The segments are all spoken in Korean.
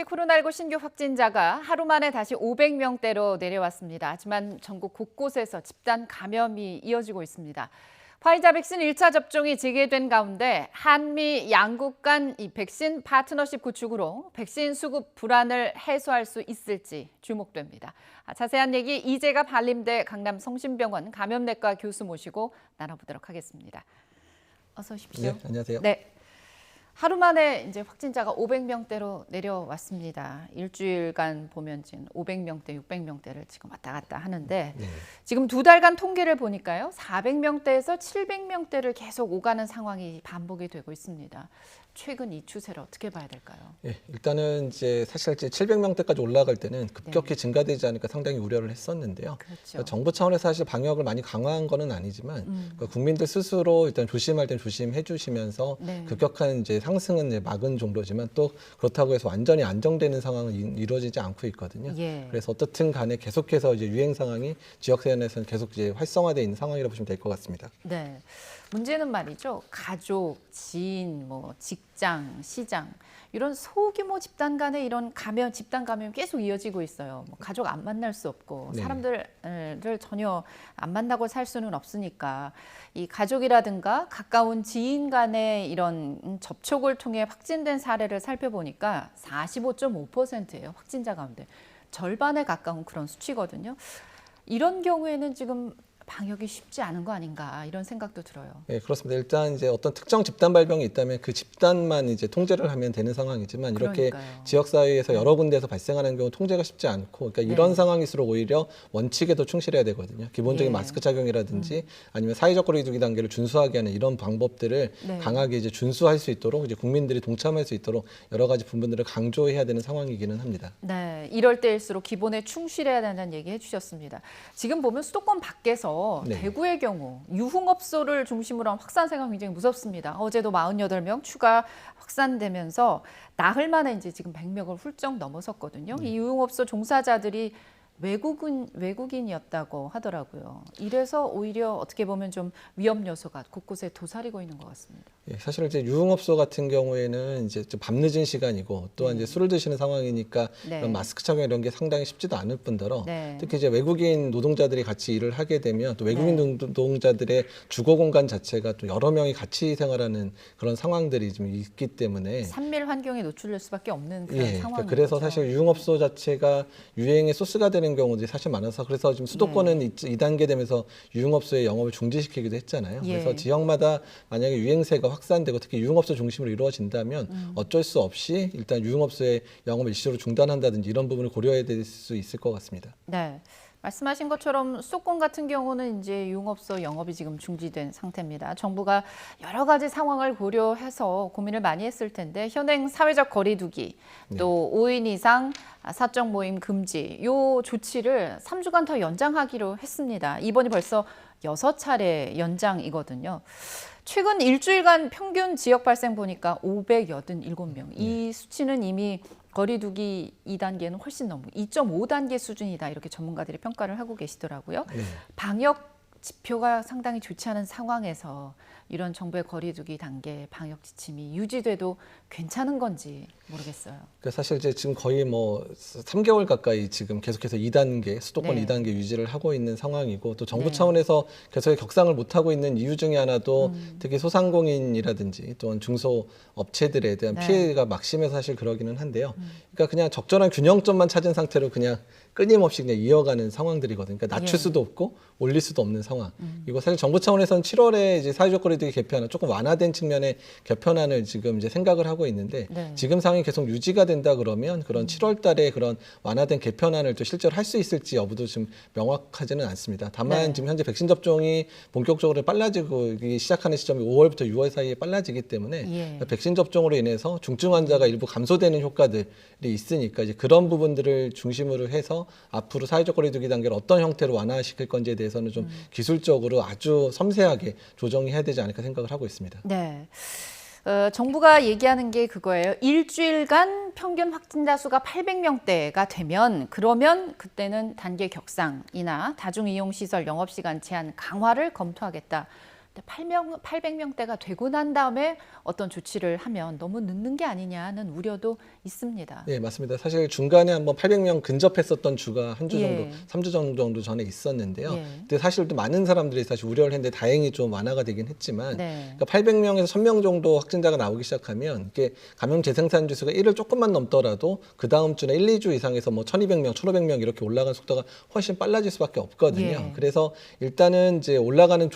코로나19 신규 확진자가 하루 만에 다시 500명대로 내려왔습니다. 하지만 전국 곳곳에서 집단 감염이 이어지고 있습니다. 화이자 백신 1차 접종이 재개된 가운데 한미 양국 간 이 백신 파트너십 구축으로 백신 수급 불안을 해소할 수 있을지 주목됩니다. 자세한 얘기 이재갑 한림대 강남성심병원 감염내과 교수 모시고 나눠보도록 하겠습니다. 어서 오십시오. 네, 안녕하세요. 네. 하루 만에 이제 확진자가 500명대로 내려왔습니다. 일주일간 보면 지금 500명대, 600명대를 지금 왔다 갔다 하는데 네. 지금 2달간 통계를 보니까요. 400명대에서 700명대를 계속 오가는 상황이 반복이 되고 있습니다. 최근 이 추세를 어떻게 봐야 될까요? 예, 일단은 이제 사실 이제 700명대까지 올라갈 때는 급격히 증가되지 않을까 상당히 우려를 했었는데요. 그렇죠. 그러니까 정부 차원에서 사실 방역을 많이 강화한 거는 아니지만 그러니까 국민들 스스로 일단 조심할 땐 조심해 주시면서 네. 급격한 이제 상승은 이제 막은 정도지만 또 그렇다고 해서 완전히 안정되는 상황은 이루어지지 않고 있거든요. 예. 그래서 어떻든 간에 계속해서 이제 유행 상황이 지역 세안에서는 계속 이제 활성화되어 있는 상황이라고 보시면 될 것 같습니다. 네. 문제는 말이죠. 가족, 지인, 직장, 시장 이런 소규모 집단 간의 이런 집단 감염이 계속 이어지고 있어요. 가족 안 만날 수 없고 네. 사람들을 전혀 안 만나고 살 수는 없으니까 이 가족이라든가 가까운 지인 간의 이런 접촉을 통해 확진된 사례를 살펴보니까 45.5%예요. 확진자 가운데 절반에 가까운 그런 수치거든요. 이런 경우에는 지금 방역이 쉽지 않은 거 아닌가 이런 생각도 들어요. 네, 그렇습니다. 일단 이제 어떤 특정 집단 발병이 있다면 그 집단만 이제 통제를 하면 되는 상황이지만 이렇게 그러니까요. 지역 사회에서 여러 군데에서 발생하는 경우 통제가 쉽지 않고 그러니까 이런 네. 상황일수록 오히려 원칙에 더 충실해야 되거든요. 기본적인 예. 마스크 착용이라든지 아니면 사회적 거리두기 단계를 준수하게 하는 이런 방법들을 네. 강하게 이제 준수할 수 있도록 이제 국민들이 동참할 수 있도록 여러 가지 부분들을 강조해야 되는 상황이기는 합니다. 네, 이럴 때일수록 기본에 충실해야 된다는 얘기 해주셨습니다. 지금 보면 수도권 밖에서 네. 대구의 경우 유흥업소를 중심으로 한 확산세가 굉장히 무섭습니다. 어제도 48명 추가 확산되면서 나흘 만에 이제 지금 100명을 훌쩍 넘어섰거든요. 이 유흥업소 종사자들이 외국인이었다고 하더라고요. 이래서 오히려 어떻게 보면 좀 위험 요소가 곳곳에 도사리고 있는 것 같습니다. 예, 사실 이제 유흥업소 같은 경우에는 이제 좀 밤늦은 시간이고 또한 이제 술을 드시는 상황이니까 네. 이런 마스크 착용 이런 게 상당히 쉽지도 않을 뿐더러 네. 특히 이제 외국인 노동자들이 같이 일을 하게 되면 또 외국인 네. 노동자들의 주거 공간 자체가 또 여러 명이 같이 생활하는 그런 상황들이 좀 있기 때문에 산밀 환경에 노출될 수밖에 없는 그런 예, 상황인 그래서 거죠. 사실 유흥업소 자체가 유행의 소스가 되는 경우들이 사실 많아서 그래서 지금 수도권은 네. 2단계 되면서 유흥업소의 영업을 중지시키기도 했잖아요. 예. 그래서 지역마다 만약에 유행세가 확산되고 특히 유흥업소 중심으로 이루어진다면 어쩔 수 없이 일단 유흥업소의 영업을 일시적으로 중단한다든지 이런 부분을 고려해야 될 수 있을 것 같습니다. 네. 말씀하신 것처럼 수도권 같은 경우는 이제 유흥업소 영업이 지금 중지된 상태입니다. 정부가 여러 가지 상황을 고려해서 고민을 많이 했을 텐데 현행 사회적 거리두기 또 5인 이상 사적 모임 금지 요 조치를 3주간 더 연장하기로 했습니다. 이번이 벌써 6차례 연장이거든요. 최근 일주일간 평균 지역 발생 보니까 587명. 이 수치는 이미 거리두기 2단계는 훨씬 넘고 2.5단계 수준이다 이렇게 전문가들이 평가를 하고 계시더라고요. 네. 방역 지표가 상당히 좋지 않은 상황에서 이런 정부의 거리두기 단계 방역 지침이 유지돼도 괜찮은 건지 모르겠어요. 사실 이제 지금 거의 3개월 가까이 지금 계속해서 2단계 수도권 네. 2단계 유지를 하고 있는 상황이고 또 정부 네. 차원에서 계속 격상을 못 하고 있는 이유 중에 하나도 특히 소상공인이라든지 또는 중소업체들에 대한 네. 피해가 막심해서 사실 그러기는 한데요. 그러니까 그냥 적절한 균형점만 찾은 상태로 그냥 끊임없이 그냥 이어가는 상황들이거든요. 그러니까 낮출 예. 수도 없고 올릴 수도 없는 상황. 이거 사실 정부 차원에서는 7월에 이제 사회적 거리두기 개편안 조금 완화된 측면의 개편안을 지금 이제 생각을 하고 있는데 네. 지금 상황이 계속 유지가 된다 그러면 그런 7월달에 그런 완화된 개편안을 또 실제로 할 수 있을지 여부도 좀 명확하지는 않습니다. 다만 네. 지금 현재 백신 접종이 본격적으로 빨라지고 시작하는 시점이 5월부터 6월 사이에 빨라지기 때문에 예. 백신 접종으로 인해서 중증 환자가 일부 감소되는 효과들이 있으니까 이제 그런 부분들을 중심으로 해서 앞으로 사회적 거리두기 단계를 어떤 형태로 완화시킬 건지에 대해서는 좀 기술적으로 아주 섬세하게 조정해야 되지 않을까 생각을 하고 있습니다. 네. 정부가 얘기하는 게 그거예요. 일주일간 평균 확진자 수가 800명대가 되면 그러면 그때는 단계 격상이나 다중이용시설 영업시간 제한 강화를 검토하겠다. 8명, 800명대가 되고 난 다음에 어떤 조치를 하면 너무 늦는 게 아니냐는 우려도 있습니다. 네, 맞습니다. 사실 중간에 한번 800명 근접했었던 주가 한 주 정도, 예. 3주 정도 전에 있었는데요. 예. 근데 사실 또 많은 사람들이 사실 우려를 했는데 다행히 좀 완화가 되긴 했지만 네. 그러니까 800명에서 1000명 정도 확진자가 나오기 시작하면 이게 감염 재생산 지수가 1을 조금만 넘더라도 그 다음 주나 1, 2주 이상에서 뭐 1200명, 1500명 이렇게 올라가는 속도가 훨씬 빨라질 수밖에 없거든요. 예. 그래서 일단은 이제 올라가는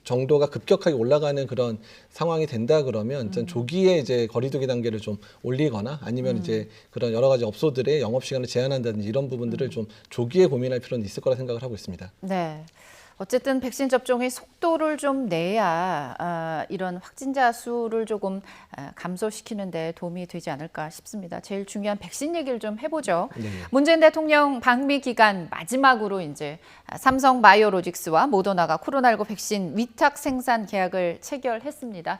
정도가 급격하게 올라가는 그런 상황이 된다 그러면 일단 조기에 이제 거리두기 단계를 좀 올리거나 아니면 이제 그런 여러 가지 업소들의 영업 시간을 제한한다든지 이런 부분들을 좀 조기에 고민할 필요는 있을 거라 생각을 하고 있습니다. 네. 어쨌든 백신 접종의 속도를 좀 내야 이런 확진자 수를 조금 감소시키는 데 도움이 되지 않을까 싶습니다. 제일 중요한 백신 얘기를 좀 해보죠. 네. 문재인 대통령 방미 기간 마지막으로 이제 삼성 바이오로직스와 모더나가 코로나19 백신 위탁 생산 계약을 체결했습니다.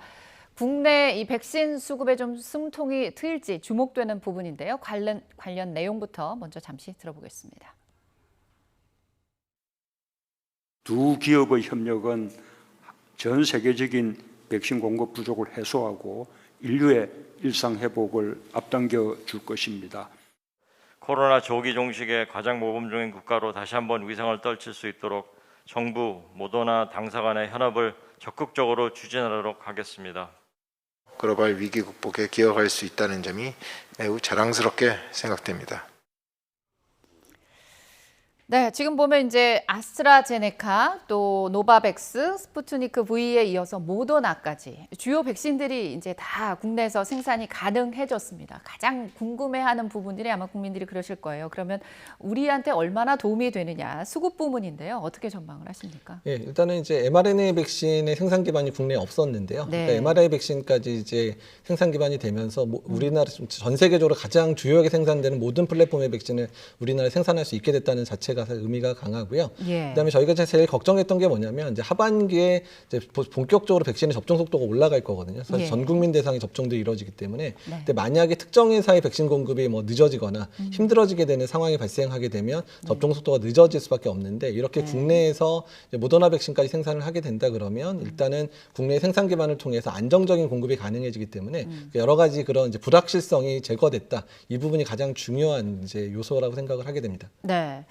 국내 이 백신 수급에 좀 숨통이 트일지 주목되는 부분인데요. 관련 내용부터 먼저 잠시 들어보겠습니다. 두 기업의 협력은 전 세계적인 백신 공급 부족을 해소하고 인류의 일상 회복을 앞당겨 줄 것입니다. 코로나 조기 종식의 가장 모범적인 국가로 다시 한번 위상을 떨칠 수 있도록 정부, 모더나 당사 간의 협업을 적극적으로 추진하도록 하겠습니다. 글로벌 위기 극복에 기여할 수 있다는 점이 매우 자랑스럽게 생각됩니다. 네, 지금 보면 이제 아스트라제네카, 또 노바백스, 스푸트니크 V에 이어서 모더나까지 주요 백신들이 이제 다 국내에서 생산이 가능해졌습니다. 가장 궁금해하는 부분들이 아마 국민들이 그러실 거예요. 그러면 우리한테 얼마나 도움이 되느냐, 수급 부문인데요. 어떻게 전망을 하십니까? 예, 일단은 이제 mRNA 백신의 생산 기반이 국내에 없었는데요. 네. 그러니까 mRNA 백신까지 이제 생산 기반이 되면서 우리나라 전 세계적으로 가장 주요하게 생산되는 모든 플랫폼의 백신을 우리나라에 생산할 수 있게 됐다는 자체가 의미가 강하고요. 예. 그다음에 저희가 제일 걱정했던 게 뭐냐면 이제 하반기에 이제 본격적으로 백신의 접종 속도가 올라갈 거거든요. 사실 예. 전 국민 대상의 접종도 이루어지기 때문에 네. 근데 만약에 특정 회사의 백신 공급이 뭐 늦어지거나 힘들어지게 되는 상황이 발생하게 되면 접종 속도가 늦어질 수밖에 없는데 이렇게 국내에서 이제 모더나 백신까지 생산을 하게 된다 그러면 일단은 국내 생산 기반을 통해서 안정적인 공급이 가능해지기 때문에 여러 가지 그런 이제 불확실성이 제거됐다. 이 부분이 가장 중요한 이제 요소라고 생각을 하게 됩니다. 네.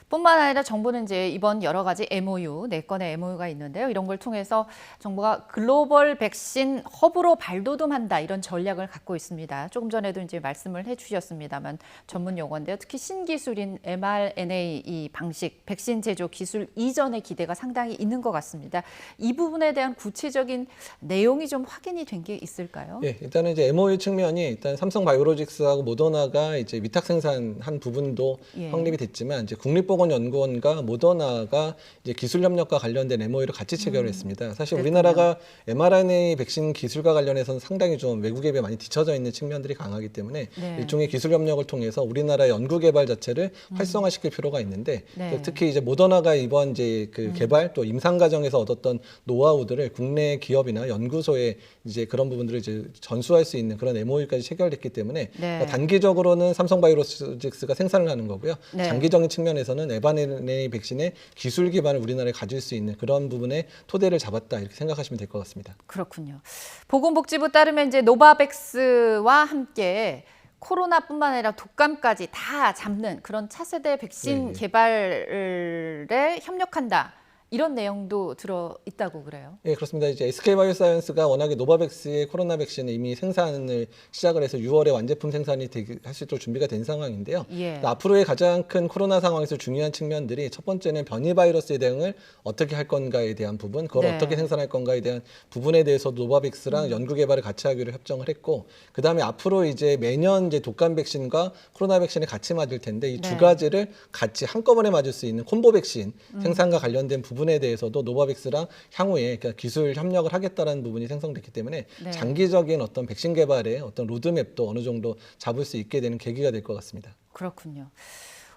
뿐만 아니라 정부는 이제 이번 여러 가지 MOU, 4건의 MOU가 있는데요. 이런 걸 통해서 정부가 글로벌 백신 허브로 발돋움한다 이런 전략을 갖고 있습니다. 조금 전에도 이제 말씀을 해주셨습니다만 전문 용어인데요. 특히 신기술인 mRNA 이 방식, 백신 제조 기술 이전의 기대가 상당히 있는 것 같습니다. 이 부분에 대한 구체적인 내용이 좀 확인이 된 게 있을까요? 예, 일단은 이제 MOU 측면이 일단 삼성 바이오로직스하고 모더나가 이제 위탁 생산한 부분도 예. 확립이 됐지만 이제 국립보건연구원과 모더나가 이제 기술 협력과 관련된 MOU를 같이 체결을 했습니다. 사실 그랬군요. 우리나라가 mRNA 백신 기술과 관련해서는 상당히 좀 외국에 비해 많이 뒤처져 있는 측면들이 강하기 때문에 네. 일종의 기술 협력을 통해서 우리나라의 연구 개발 자체를 활성화시킬 필요가 있는데 네. 특히 이제 모더나가 이번 이제 그 개발 또 임상 과정에서 얻었던 노하우들을 국내 기업이나 연구소에 이제 그런 부분들을 이제 전수할 수 있는 그런 MOU까지 체결됐기 때문에 그러니까 단기적으로는 삼성 바이오로직스가 생산을 하는 거고요. 네. 장기적인 측면에서는 mRNA 백신의 기술 기반을 우리나라에 가질 수 있는 그런 부분에 토대를 잡았다 이렇게 생각하시면 될 것 같습니다. 그렇군요. 보건복지부 따르면 이제 노바백스와 함께 코로나뿐만 아니라 독감까지 다 잡는 그런 차세대 백신 네. 개발에 협력한다. 이런 내용도 들어 있다고 그래요. 예, 그렇습니다. 이제 SK바이오사이언스가 워낙에 노바백스의 코로나 백신을 이미 생산을 시작을 해서 6월에 완제품 생산이 할 수 있도록 준비가 된 상황인데요. 예. 앞으로의 가장 큰 코로나 상황에서 중요한 측면들이 첫 번째는 변이 바이러스의 대응을 어떻게 할 건가에 대한 부분, 그걸 네. 어떻게 생산할 건가에 대한 부분에 대해서 노바백스랑 연구 개발을 같이 하기로 협정을 했고, 그 다음에 앞으로 이제 매년 이제 독감 백신과 코로나 백신을 같이 맞을 텐데 이 두 네. 가지를 같이 한꺼번에 맞을 수 있는 콤보 백신 생산과 관련된 부분에 대해서도 노바백스랑 향후에 그러니까 기술 협력을 하겠다라는 부분이 생성됐기 때문에 네. 장기적인 어떤 백신 개발의 어떤 로드맵도 어느 정도 잡을 수 있게 되는 계기가 될 것 같습니다. 그렇군요.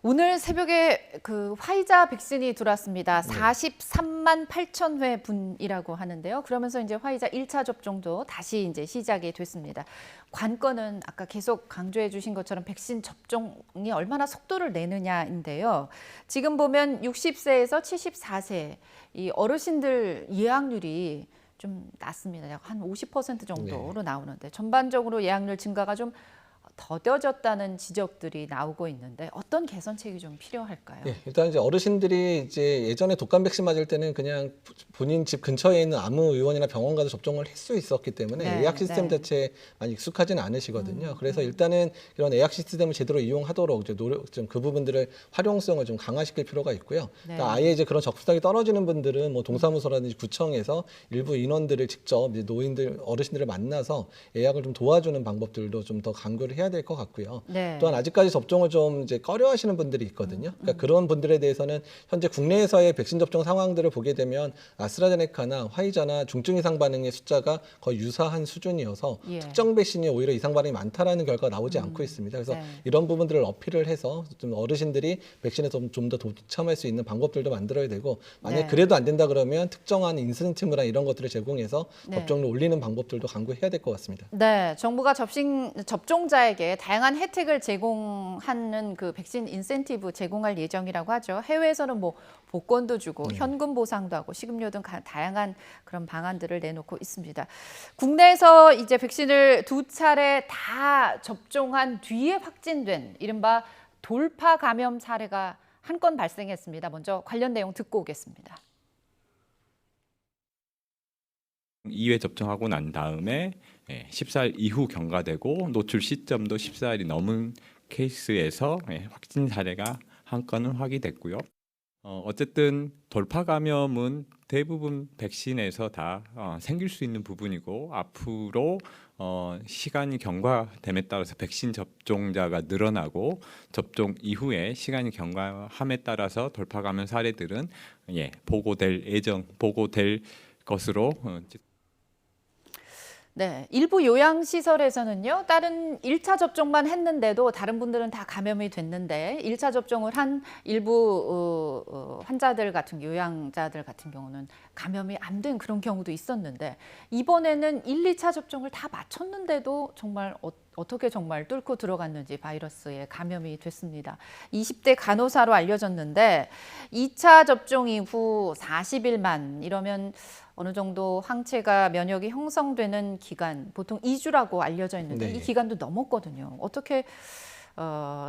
오늘 새벽에 그 화이자 백신이 들어왔습니다. 43만 8천 회 분이라고 하는데요. 그러면서 이제 화이자 1차 접종도 다시 이제 시작이 됐습니다. 관건은 아까 계속 강조해 주신 것처럼 백신 접종이 얼마나 속도를 내느냐인데요. 지금 보면 60세에서 74세 이 어르신들 예약률이 좀 낮습니다. 약 한 50% 정도로 나오는데 전반적으로 예약률 증가가 좀 더뎌졌다는 지적들이 나오고 있는데 어떤 개선책이 좀 필요할까요? 예, 일단 이제 어르신들이 이제 예전에 독감 백신 맞을 때는 그냥 본인 집 근처에 있는 아무 의원이나 병원 가서 접종을 할 수 있었기 때문에 네, 예약 시스템 네. 자체에 많이 익숙하지는 않으시거든요. 그래서 일단은 이런 예약 시스템을 제대로 이용하도록 이제 노력 좀 그 부분들을 활용성을 좀 강화시킬 필요가 있고요. 네. 그러니까 아예 이제 그런 접근성이 떨어지는 분들은 뭐 동사무소라든지 구청에서 일부 인원들을 직접 이제 노인들 어르신들을 만나서 예약을 좀 도와주는 방법들도 좀 더 강구를 해야 될 것 같고요. 네. 또한 아직까지 접종을 좀 이제 꺼려하시는 분들이 있거든요. 그러니까 그런 분들에 대해서는 현재 국내에서의 백신 접종 상황들을 보게 되면 아스트라제네카나 화이자나 중증 이상 반응의 숫자가 거의 유사한 수준이어서 예. 특정 백신이 오히려 이상 반응이 많다라는 결과가 나오지 않고 있습니다. 그래서 네. 이런 부분들을 어필을 해서 좀 어르신들이 백신에 좀 더 동참할 수 있는 방법들도 만들어야 되고 만약 네. 그래도 안 된다 그러면 특정한 인센티브나 이런 것들을 제공해서 네. 접종을 올리는 방법들도 강구해야 될 것 같습니다. 네, 정부가 접종자에게 다양한 혜택을 제공하는 그 백신 인센티브 제공할 예정이라고 하죠. 해외에서는 뭐 복권도 주고 현금 보상도 하고 식음료 등 다양한 그런 방안들을 내놓고 있습니다. 국내에서 이제 백신을 2차례 다 접종한 뒤에 확진된 이른바 돌파 감염 사례가 한 건 발생했습니다. 먼저 관련 내용 듣고 오겠습니다. 2회 접종하고 난 다음에 14일 이후 경과되고 노출 시점도 14일이 넘은 케이스에서 확진 사례가 한 건은 확인됐고요. 어쨌든 돌파 감염은 대부분 백신에서 다 생길 수 있는 부분이고 앞으로 시간이 경과됨에 따라서 백신 접종자가 늘어나고 접종 이후에 시간이 경과함에 따라서 돌파 감염 사례들은 보고될 것으로 네, 일부 요양시설에서는요, 다른 1차 접종만 했는데도 다른 분들은 다 감염이 됐는데 1차 접종을 한 일부 환자들 같은 요양자들 같은 경우는 감염이 안 된 그런 경우도 있었는데 이번에는 1, 2차 접종을 다 마쳤는데도 정말 어떻게 정말 뚫고 들어갔는지 바이러스에 감염이 됐습니다. 20대 간호사로 알려졌는데 2차 접종 이후 40일만 이러면 어느 정도 항체가 면역이 형성되는 기간, 보통 2주라고 알려져 있는데 네. 이 기간도 넘었거든요. 어떻게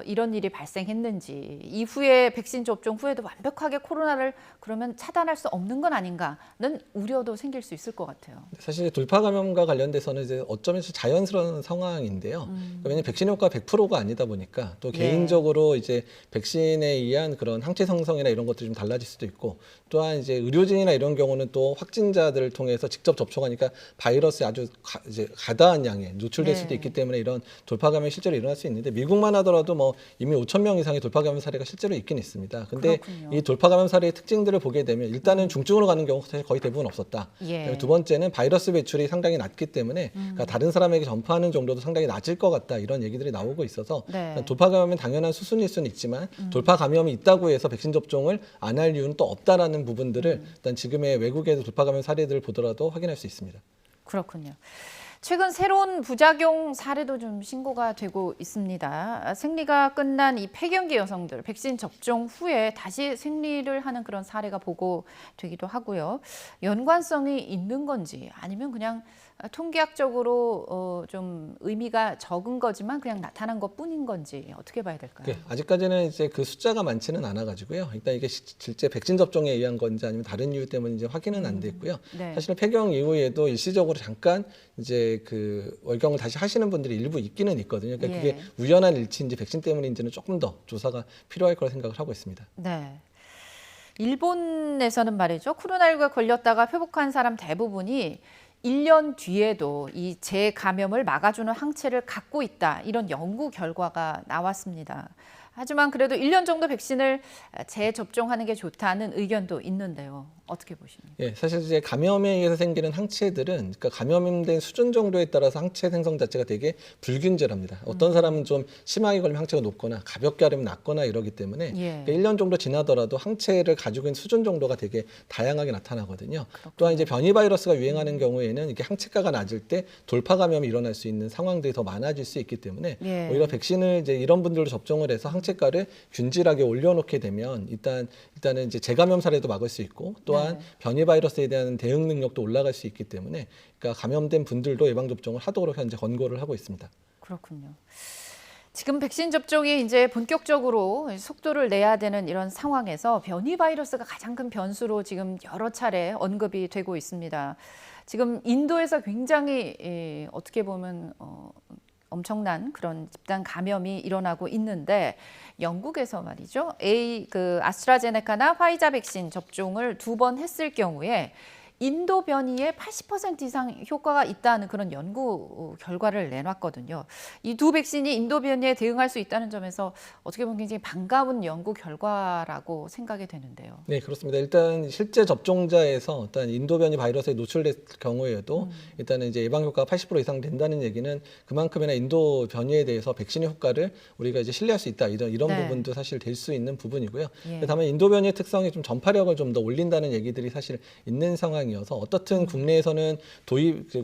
이런 일이 발생했는지, 이후에 백신 접종 후에도 완벽하게 코로나를 그러면 차단할 수 없는 건 아닌가는 우려도 생길 수 있을 것 같아요. 사실 돌파 감염과 관련돼서는 이제 어쩌면서 자연스러운 상황인데요. 왜냐하면 백신 효과 100%가 아니다 보니까 또 네. 개인적으로 이제 백신에 의한 그런 항체 형성이나 이런 것들이 좀 달라질 수도 있고 또한 이제 의료진이나 이런 경우는 또 확진자들을 통해서 직접 접촉하니까 바이러스에 아주 이제 가다한 양에 노출될 네. 수도 있기 때문에 이런 돌파 감염이 실제로 일어날 수 있는데 미국만 하더라도 뭐 이미 5천 명 이상의 돌파 감염 사례가 실제로 있긴 있습니다. 근데 그렇군요. 이 돌파 감염 사례의 특징들을 보게 되면 일단은 중증으로 가는 경우가 사실 거의 대부분 없었다. 예. 두 번째는 바이러스 배출이 상당히 낮기 때문에 그러니까 다른 사람에게 전파하는 정도도 상당히 낮을 것 같다. 이런 얘기들이 나오고 있어서 네. 돌파 감염은 당연한 수순일 수는 있지만 돌파 감염이 있다고 해서 백신 접종을 안 할 이유는 또 없다라는 부분들을 일단 지금의 외국의 돌파 감염 사례들을 보더라도 확인할 수 있습니다. 그렇군요. 최근 새로운 부작용 사례도 좀 신고가 되고 있습니다. 생리가 끝난 이 폐경기 여성들 백신 접종 후에 다시 생리를 하는 그런 사례가 보고되기도 하고요. 연관성이 있는 건지 아니면 그냥 통계학적으로 좀 의미가 적은 거지만 그냥 나타난 것뿐인 건지 어떻게 봐야 될까요? 아직까지는 이제 그 숫자가 많지는 않아가지고요. 일단 이게 실제 백신 접종에 의한 건지 아니면 다른 이유 때문인지 확인은 안 됐고요. 네. 사실은 폐경 이후에도 일시적으로 잠깐 이제 그 월경을 다시 하시는 분들이 일부 있기는 있거든요. 그러니까 예. 그게 우연한 일치인지 백신 때문인지는 조금 더 조사가 필요할 거라 생각을 하고 있습니다. 네. 일본에서는 말이죠. 코로나19에 걸렸다가 회복한 사람 대부분이 1년 뒤에도 이 재감염을 막아주는 항체를 갖고 있다. 이런 연구 결과가 나왔습니다. 하지만 그래도 1년 정도 백신을 재접종하는 게 좋다는 의견도 있는데요. 어떻게 보십니까? 예, 사실 이제 감염에 의해서 생기는 항체들은 그러니까 감염된 수준 정도에 따라서 항체 생성 자체가 되게 불균질합니다. 어떤 사람은 좀 심하게 걸리면 항체가 높거나 가볍게 하려면 낮거나 이러기 때문에 예. 그러니까 1년 정도 지나더라도 항체를 가지고 있는 수준 정도가 되게 다양하게 나타나거든요. 또한 이제 변이 바이러스가 유행하는 경우에는 이게 항체가가 낮을 때 돌파 감염이 일어날 수 있는 상황들이 더 많아질 수 있기 때문에 예. 오히려 백신을 이제 이런 분들로 접종을 해서 항체가를 균질하게 올려놓게 되면 일단은 이제 재감염 사례도 막을 수 있고 또한 네. 변이 바이러스에 대한 대응 능력도 올라갈 수 있기 때문에 그러니까 감염된 분들도 예방 접종을 하도록 현재 권고를 하고 있습니다. 그렇군요. 지금 백신 접종이 이제 본격적으로 속도를 내야 되는 이런 상황에서 변이 바이러스가 가장 큰 변수로 지금 여러 차례 언급이 되고 있습니다. 지금 인도에서 굉장히 어떻게 보면 엄청난 그런 집단 감염이 일어나고 있는데 영국에서 말이죠. 아스트라제네카나 화이자 백신 접종을 2번 했을 경우에 인도 변이에 80% 이상 효과가 있다는 그런 연구 결과를 내놨거든요. 이 두 백신이 인도 변이에 대응할 수 있다는 점에서 어떻게 보면 굉장히 반가운 연구 결과라고 생각이 되는데요. 네, 그렇습니다. 일단 실제 접종자에서 일단 인도 변이 바이러스에 노출될 경우에도 일단은 이제 예방 효과가 80% 이상 된다는 얘기는 그만큼이나 인도 변이에 대해서 백신의 효과를 우리가 이제 신뢰할 수 있다 이런 네. 부분도 사실 될 수 있는 부분이고요. 예. 다만 인도 변이의 특성이 좀 전파력을 좀 더 올린다는 얘기들이 사실 있는 상황이어서 어떻든 국내에서는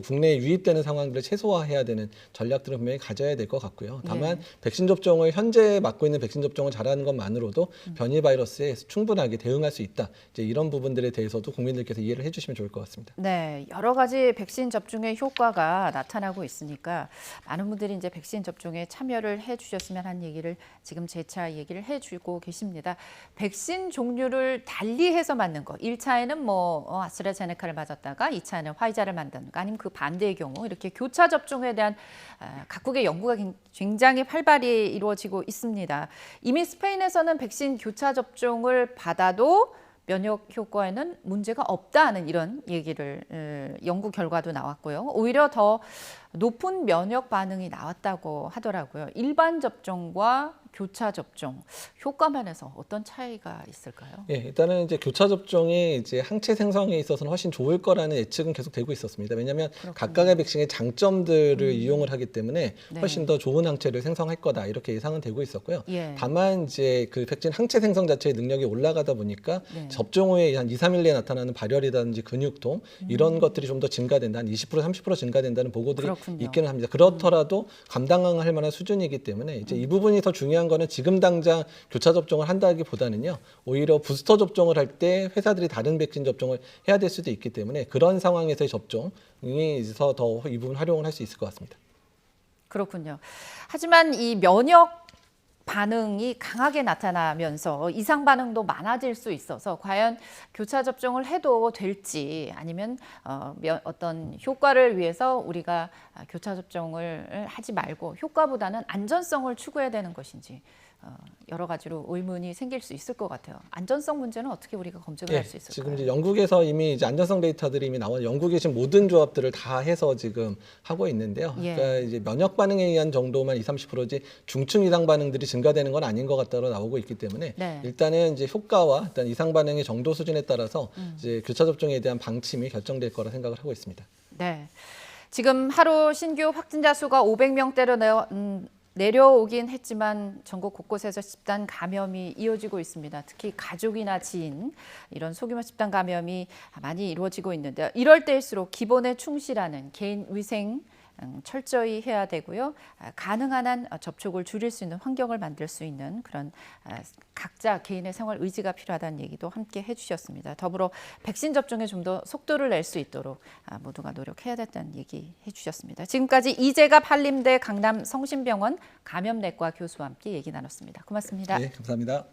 국내에 유입되는 상황들을 최소화해야 되는 전략들을 분명히 가져야 될 것 같고요. 다만 백신 접종을 현재 맞고 있는 백신 접종을 잘하는 것만으로도 변이 바이러스에 충분하게 대응할 수 있다. 이제 이런 부분들에 대해서도 국민들께서 이해를 해주시면 좋을 것 같습니다. 네, 여러 가지 백신 접종의 효과가 나타나고 있으니까 많은 분들이 이제 백신 접종에 참여를 해주셨으면 한 얘기를 지금 재차 얘기를 해주고 계십니다. 백신 종류를 달리해서 맞는 거, 1차에는 뭐 아스트라제네카를 맞았다가 2차에는 화이자를 맞는가 아니면 그 반대의 경우 이렇게 교차 접종에 대한 각국의 연구가 굉장히 활발히 이루어지고 있습니다. 이미 스페인에서는 백신 교차 접종을 받아도 면역 효과에는 문제가 없다는 이런 얘기를 연구 결과도 나왔고요. 오히려 더 높은 면역 반응이 나왔다고 하더라고요. 일반 접종과 교차 접종 효과 면에서 어떤 차이가 있을까요? 예, 일단은 이제 교차 접종이 이제 항체 생성에 있어서는 훨씬 좋을 거라는 예측은 계속 되고 있었습니다. 왜냐하면 각각의 백신의 장점들을 이용을 하기 때문에 훨씬 네. 더 좋은 항체를 생성할 거다 이렇게 예상은 되고 있었고요. 예. 다만 이제 그 백신 항체 생성 자체의 능력이 올라가다 보니까 네. 접종 후에 한 2, 3일 내에 나타나는 발열이라든지 근육통 이런 것들이 좀 더 증가된다, 한 20%, 30% 증가된다는 보고들이 그렇군요. 있기는 합니다. 그렇더라도 감당할 만한 수준이기 때문에 이제 이 부분이 더 중요한 거는 지금 당장 교차 접종을 한다기보다는요. 오히려 부스터 접종을 할 때 회사들이 다른 백신 접종을 해야 될 수도 있기 때문에 그런 상황에서의 접종이 있어서 더 이 부분 활용을 할 수 있을 것 같습니다. 그렇군요. 하지만 이 면역 반응이 강하게 나타나면서 이상 반응도 많아질 수 있어서 과연 교차 접종을 해도 될지 아니면 어떤 효과를 위해서 우리가 교차 접종을 하지 말고 효과보다는 안전성을 추구해야 되는 것인지 여러 가지로 의문이 생길 수 있을 것 같아요. 안전성 문제는 어떻게 우리가 검증을 할 수 있을까요? 지금 이제 영국에서 이미 이제 안전성 데이터들이 이미 나와 영국에 지금 모든 조합들을 다 해서 지금 하고 있는데요. 예. 그러니까 이제 면역 반응에 의한 정도만 20-30%지 중증 이상 반응들이 증가되는 건 아닌 것 같다고 나오고 있기 때문에 네. 일단은 이제 효과와 일단 이상 반응의 정도 수준에 따라서 이제 교차 접종에 대한 방침이 결정될 거라 생각을 하고 있습니다. 네. 지금 하루 신규 확진자 수가 500명대로 내려오긴 했지만 전국 곳곳에서 집단 감염이 이어지고 있습니다. 특히 가족이나 지인 이런 소규모 집단 감염이 많이 이루어지고 있는데 이럴 때일수록 기본에 충실하는 개인 위생 철저히 해야 되고요. 가능한 한 접촉을 줄일 수 있는 환경을 만들 수 있는 그런 각자 개인의 생활 의지가 필요하다는 얘기도 함께 해주셨습니다. 더불어 백신 접종에 좀 더 속도를 낼 수 있도록 모두가 노력해야 된다는 얘기 해주셨습니다. 지금까지 이재갑 한림대 강남성심병원 감염내과 교수와 함께 얘기 나눴습니다. 고맙습니다. 네, 감사합니다.